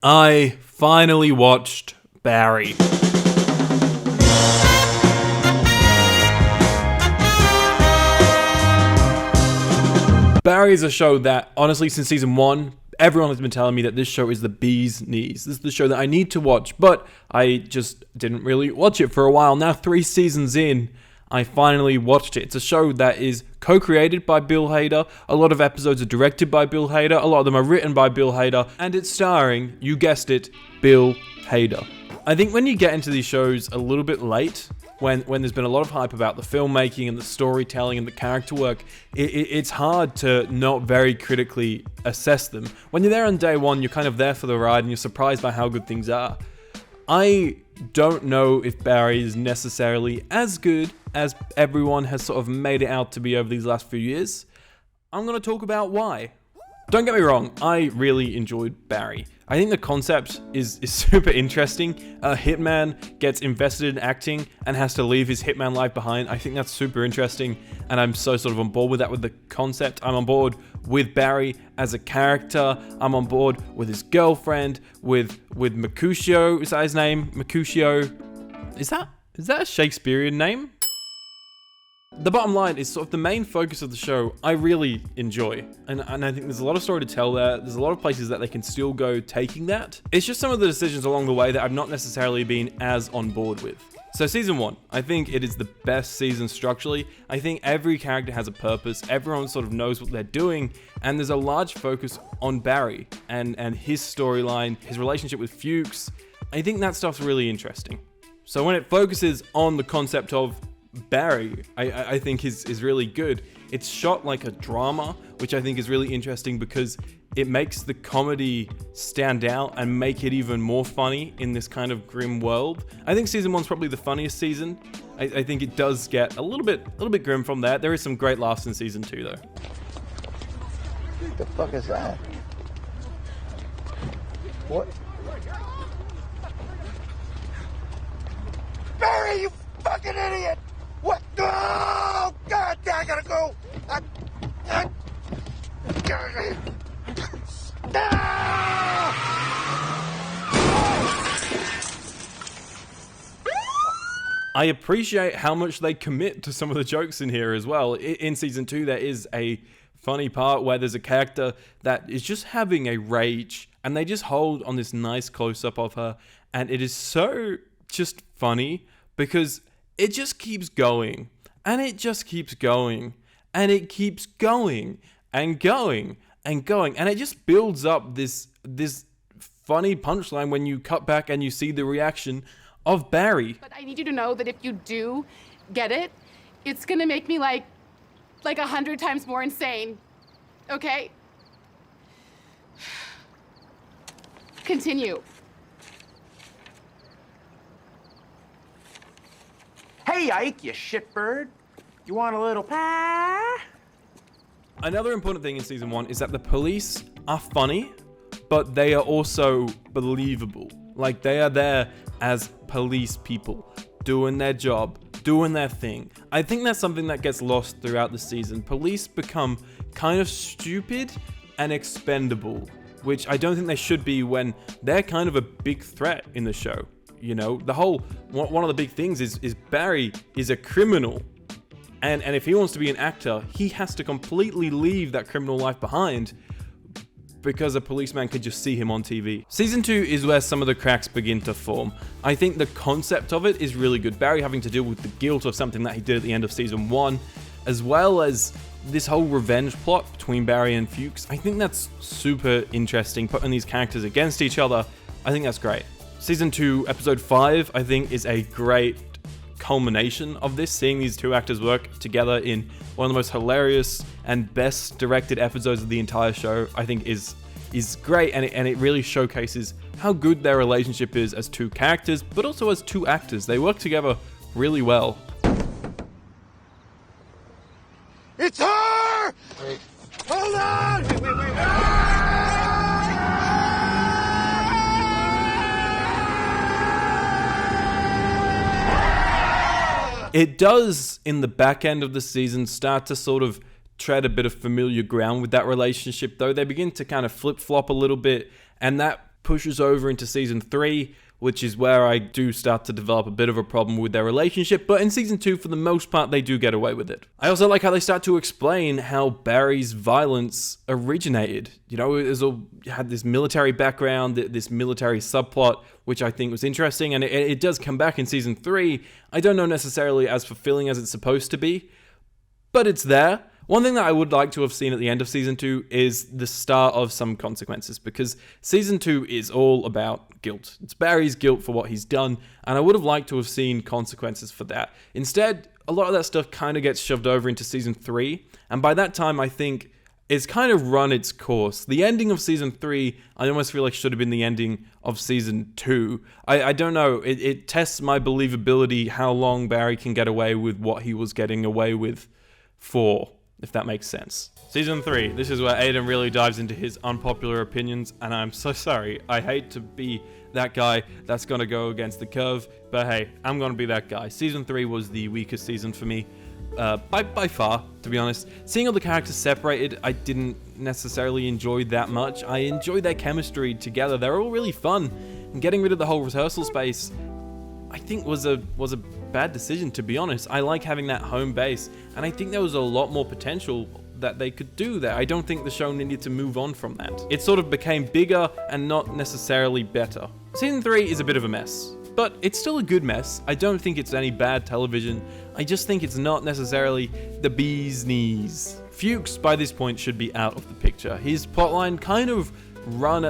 I finally watched Barry. Barry is a show that, honestly, since season 1, everyone has been telling me that this show is the bee's knees. This is the show that I need to watch, but I just didn't really watch it for a while. Now, 3 seasons in, I finally watched it. It's a show that is co-created by Bill Hader. A lot of episodes are directed by Bill Hader. A lot of them are written by Bill Hader. And it's starring, you guessed it, Bill Hader. I think when you get into these shows a little bit late, when there's been a lot of hype about the filmmaking and the storytelling and the character work, it's hard to not very critically assess them. When you're there on day one, you're kind of there for the ride and you're surprised by how good things are. I don't know if Barry is necessarily as good as everyone has sort of made it out to be over these last few years. I'm going to talk about why. Don't get me wrong, I really enjoyed Barry. I think the concept is super interesting. A hitman gets invested in acting and has to leave his hitman life behind. I think that's super interesting, and I'm so sort of on board with that, with the concept. I'm on board with Barry as a character. I'm on board with his girlfriend, with Mercutio. Is that his name? Mercutio. Is that a Shakespearean name? The bottom line is sort of the main focus of the show I really enjoy, and I think there's a lot of story to tell there. There's a lot of places that they can still go taking that. It's just some of the decisions along the way that I've not necessarily been as on board with. So season 1, I think it is the best season structurally. I think every character has a purpose, everyone sort of knows what they're doing, and there's a large focus on Barry and his storyline, his relationship with Fuchs. I think that stuff's really interesting. So when it focuses on the concept of Barry, I think is really good. It's shot like a drama, which I think is really interesting because it makes the comedy stand out and make it even more funny in this kind of grim world. I think season 1's probably the funniest season. I think it does get a little bit grim from that. There is some great laughs in season 2 though. What the fuck is that? What? Barry, you fucking idiot! What? Oh, God, I gotta go! I appreciate how much they commit to some of the jokes in here as well. In season 2, there is a funny part where there's a character that is just having a rage, and they just hold on this nice close-up of her, and it is so just funny because it just keeps going, and it just keeps going, and it keeps going, and going, and going, and it just builds up this funny punchline when you cut back and you see the reaction of Barry. But I need you to know that if you do get it, it's gonna make me like 100 times more insane, okay? Continue. Hey, Ike, you shitbird. You want a little pie? Another important thing in season 1 is that the police are funny, but they are also believable. Like, they are there as police people, doing their job, doing their thing. I think that's something that gets lost throughout the season. Police become kind of stupid and expendable, which I don't think they should be when they're kind of a big threat in the show. You know, the whole, one of the big things is Barry is a criminal. And if he wants to be an actor, he has to completely leave that criminal life behind because a policeman could just see him on TV. Season 2 is where some of the cracks begin to form. I think the concept of it is really good. Barry having to deal with the guilt of something that he did at the end of season 1, as well as this whole revenge plot between Barry and Fuchs. I think that's super interesting, putting these characters against each other. I think that's great. Season 2, episode 5, I think is a great culmination of this. Seeing these two actors work together in one of the most hilarious and best directed episodes of the entire show, I think is great, and it really showcases how good their relationship is as two characters, but also as two actors. They work together really well. It's her! Wait. Hold on! Wait. It does, in the back end of the season, start to sort of tread a bit of familiar ground with that relationship, though. They begin to kind of flip-flop a little bit, and that pushes over into season 3, which is where I do start to develop a bit of a problem with their relationship, but in season 2, for the most part, they do get away with it. I also like how they start to explain how Barry's violence originated. You know, it had this military background, this military subplot, which I think was interesting, and it does come back in season 3. I don't know necessarily as fulfilling as it's supposed to be, but it's there. One thing that I would like to have seen at the end of Season 2 is the start of some consequences, because Season 2 is all about guilt. It's Barry's guilt for what he's done, and I would have liked to have seen consequences for that. Instead, a lot of that stuff kind of gets shoved over into Season 3, and by that time, I think it's kind of run its course. The ending of Season 3, I almost feel like should have been the ending of Season 2. I don't know, it tests my believability how long Barry can get away with what he was getting away with for, if that makes sense. Season 3, this is where Aidan really dives into his unpopular opinions, and I'm so sorry. I hate to be that guy that's gonna go against the curve, but hey, I'm gonna be that guy. Season 3 was the weakest season for me, by far, to be honest. Seeing all the characters separated, I didn't necessarily enjoy that much. I enjoyed their chemistry together. They're all really fun, and getting rid of the whole rehearsal space, I think was a bad decision, to be honest. I like having that home base, and I think there was a lot more potential that they could do there. I don't think the show needed to move on from that. It sort of became bigger and not necessarily better. Season 3 is a bit of a mess, but it's still a good mess. I don't think it's any bad television. I just think it's not necessarily the bee's knees. Fuchs, by this point, should be out of the picture. His plotline kind of run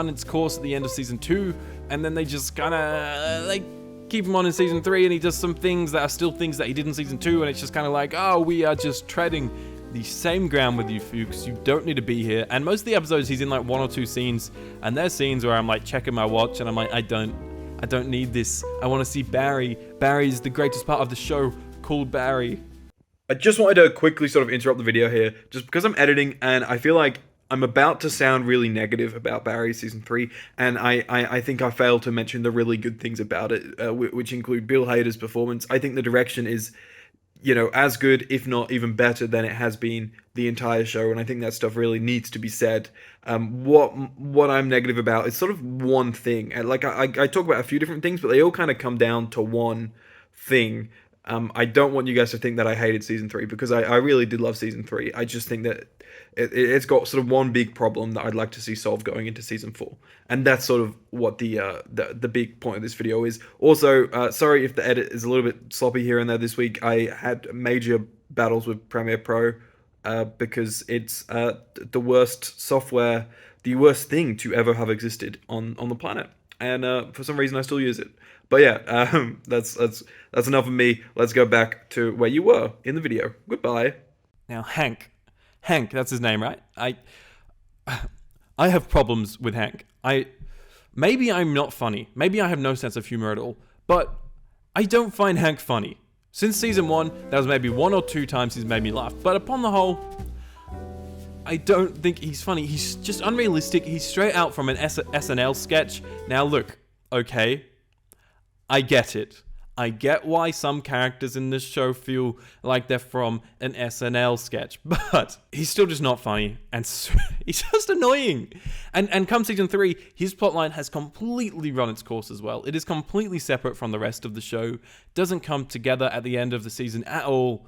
its course at the end of Season 2, and then they just kind of, keep him on in Season 3, and he does some things that are still things that he did in Season 2, and it's just kind of like, oh, we are just treading the same ground with you, Fuchs. You don't need to be here. And most of the episodes, he's in like 1 or 2 scenes, and there's scenes where I'm like checking my watch, and I'm like, I don't need this. I want to see Barry. Barry's the greatest part of the show, called Barry. I just wanted to quickly sort of interrupt the video here, just because I'm editing, and I feel like I'm about to sound really negative about Barry Season 3, and I think I failed to mention the really good things about it, which include Bill Hader's performance. I think the direction is, you know, as good, if not even better than it has been the entire show, and I think that stuff really needs to be said. What I'm negative about is sort of one thing. Like, I talk about a few different things, but they all kind of come down to one thing. I don't want you guys to think that I hated Season 3, because I really did love Season 3. I just think that it's got sort of one big problem that I'd like to see solved going into Season 4. And that's sort of what the big point of this video is. Also, sorry if the edit is a little bit sloppy here and there this week. I had major battles with Premiere Pro because it's the worst software, the worst thing to ever have existed on the planet. And for some reason I still use it. But yeah, that's enough of me. Let's go back to where you were in the video. Goodbye. Now, Hank, that's his name, right? I have problems with Hank. Maybe I'm not funny. Maybe I have no sense of humor at all. But I don't find Hank funny. Since Season 1, there was maybe 1 or 2 times he's made me laugh. But upon the whole, I don't think he's funny. He's just unrealistic. He's straight out from an SNL sketch. Now look, okay, I get it. I get why some characters in this show feel like they're from an SNL sketch, but he's still just not funny, and he's just annoying. And come Season 3, his plotline has completely run its course as well. It is completely separate from the rest of the show, doesn't come together at the end of the season at all.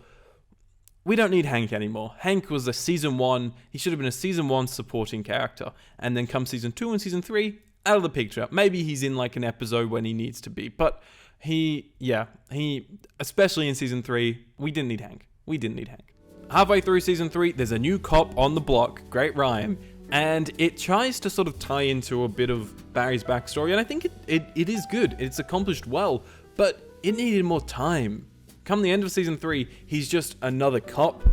We don't need Hank anymore. Hank was a Season 1, he should have been a Season 1 supporting character, and then come Season 2 and Season 3, out of the picture. Maybe he's in like an episode when he needs to be, but he, especially in Season 3, we didn't need Hank. Halfway through Season 3, there's a new cop on the block, great rhyme, and it tries to sort of tie into a bit of Barry's backstory, and I think it is good. It's accomplished well, but it needed more time. Come the end of Season 3, he's just another cop.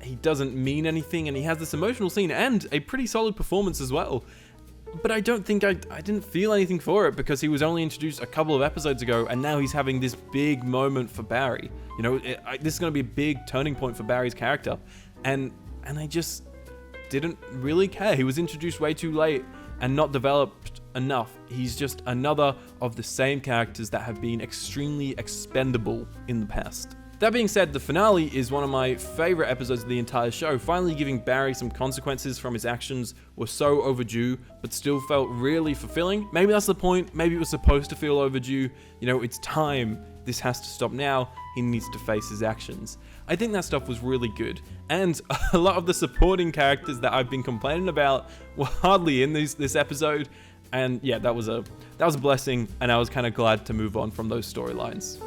He doesn't mean anything, and he has this emotional scene and a pretty solid performance as well. But I don't think I didn't feel anything for it, because he was only introduced a couple of episodes ago, and now he's having this big moment for Barry. You know, this is going to be a big turning point for Barry's character, and I just didn't really care. He was introduced way too late and not developed enough. He's just another of the same characters that have been extremely expendable in the past. That being said, the finale is one of my favorite episodes of the entire show. Finally giving Barry some consequences from his actions was so overdue, but still felt really fulfilling. Maybe that's the point. Maybe it was supposed to feel overdue. You know, it's time. This has to stop now. He needs to face his actions. I think that stuff was really good. And a lot of the supporting characters that I've been complaining about were hardly in this episode. And yeah, that was a blessing, and I was kind of glad to move on from those storylines.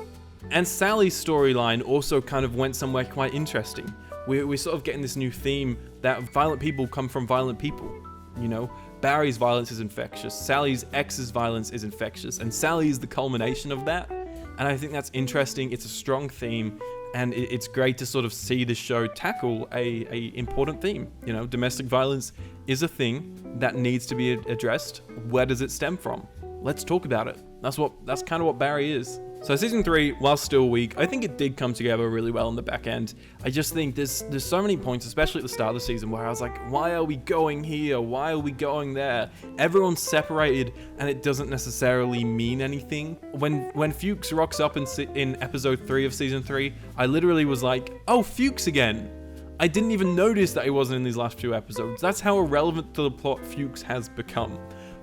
And Sally's storyline also kind of went somewhere quite interesting. We're sort of getting this new theme that violent people come from violent people. You know, Barry's violence is infectious, Sally's ex's violence is infectious, and Sally is the culmination of that. And I think that's interesting. It's a strong theme, and it's great to sort of see the show tackle a important theme. You know, domestic violence is a thing that needs to be addressed. Where does it stem from? Let's talk about it. That's kind of what Barry is. So season 3, while still weak, I think it did come together really well in the back end. I just think there's so many points, especially at the start of the season, where I was like, why are we going here? Why are we going there? Everyone's separated, and it doesn't necessarily mean anything. When Fuchs rocks up in episode 3 of season 3, I literally was like, oh, Fuchs again. I didn't even notice that he wasn't in these last few episodes. That's how irrelevant to the plot Fuchs has become.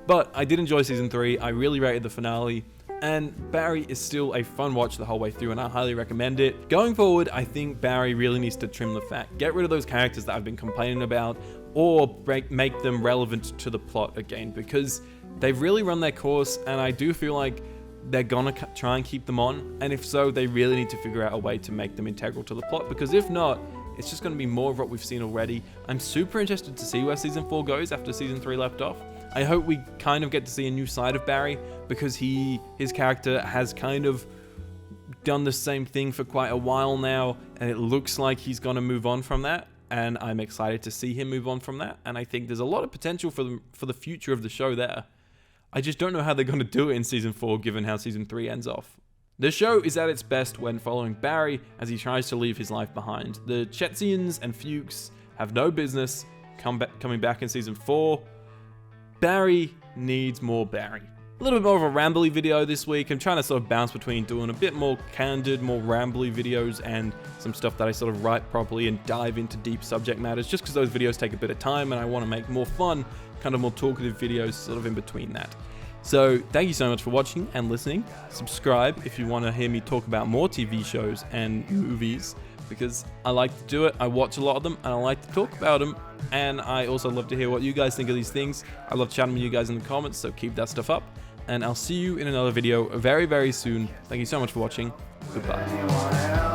But I did enjoy season 3. I really rated the finale. And Barry is still a fun watch the whole way through, and I highly recommend it. Going forward, I think Barry really needs to trim the fat. Get rid of those characters that I've been complaining about, or make them relevant to the plot again, because they've really run their course, and I do feel like they're gonna try and keep them on, and if so, they really need to figure out a way to make them integral to the plot, because if not, it's just gonna be more of what we've seen already. I'm super interested to see where season 4 goes after season 3 left off. I hope we kind of get to see a new side of Barry, because his character has kind of done the same thing for quite a while now, and it looks like he's going to move on from that, and I'm excited to see him move on from that, and I think there's a lot of potential for the future of the show there. I just don't know how they're going to do it in season 4, given how season 3 ends off. The show is at its best when following Barry as he tries to leave his life behind. The Chetsians and Fuchs have no business coming back in season 4. Barry needs more Barry. A little bit more of a rambly video this week. I'm trying to sort of bounce between doing a bit more candid, more rambly videos and some stuff that I sort of write properly and dive into deep subject matters, just because those videos take a bit of time and I want to make more fun, kind of more talkative videos sort of in between that. So thank you so much for watching and listening. Subscribe if you want to hear me talk about more TV shows and movies, because I like to do it. I watch a lot of them and I like to talk about them, and I also love to hear what you guys think of these things. I love chatting with you guys in the comments, so keep that stuff up, and I'll see you in another video very, very soon. Thank you so much for watching. Goodbye.